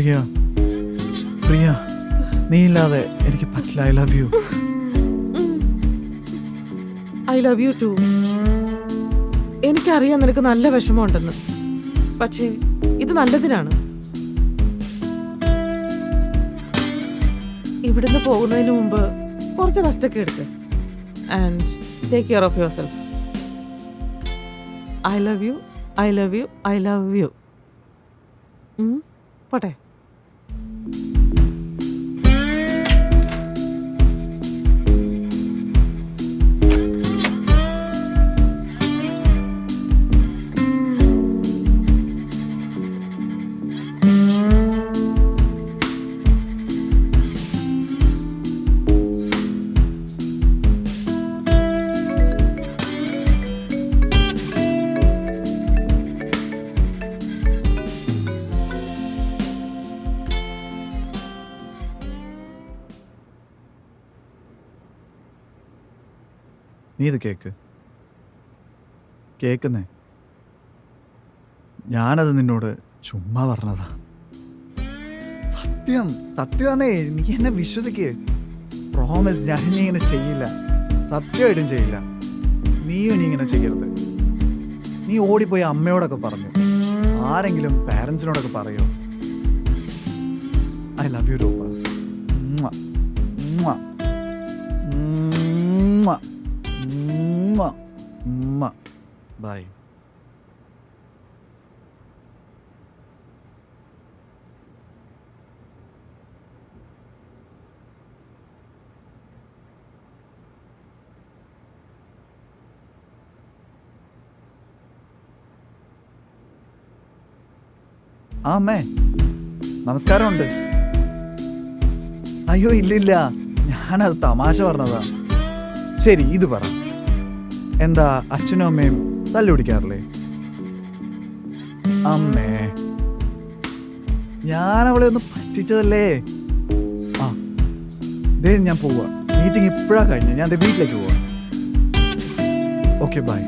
പ്രിയ പ്രിയ, നീ ഇല്ലാതെ എനിക്ക് പറ്റില്ല. I love you. I love you too. എനിക്കറിയാം നിനക്ക് നല്ല വിഷമമുണ്ടെന്ന്, പക്ഷേ ഇത് നല്ലതിനാണ്. ഇവിടുന്ന് പോകുന്നതിന് മുമ്പ് കുറച്ച് റെസ്റ്റ് ഒക്കെ എടുക്ക് and take care of your self. I love you, I love you, I love U. പോട്ടെ. നീ ഇത് കേക്കുന്നേ. ഞാനത് നിന്നോട് ചുമ്മാ പറഞ്ഞതാ. സത്യമാണേ, നീ എന്നെ വിശ്വസിക്ക്. പ്രോമിസ്, ഞാൻ ഇനി ഇങ്ങനെ ചെയ്യില്ല. സത്യമായിട്ടും ചെയ്യില്ല. നീയും ഇനി ഇങ്ങനെ ചെയ്യരുത്. നീ ഓടിപ്പോയി അമ്മയോടൊക്കെ പറഞ്ഞു. ആരെങ്കിലും പാരൻസിനോടൊക്കെ പറയോ? ഐ ലവ് യു രൂപ. ബൈ. ആ അമ്മേ, നമസ്കാരമുണ്ട്. അയ്യോ ഇല്ലില്ല, ഞാനത് തമാശ പറഞ്ഞതാ. ശരി, ഇത് പറ, എന്താ അച്ഛനും അമ്മയും തല്ലുപിടിക്കാറില്ലേ? അമ്മേ, ഞാനവളെ ഒന്ന് പറ്റിച്ചതല്ലേ. ആ ദേ ഞാൻ പോവാ. മീറ്റിംഗ് ഇപ്പോഴാ കഴിഞ്ഞ. ഞാൻ വീട്ടിലേക്ക് പോവാ. Okay bye.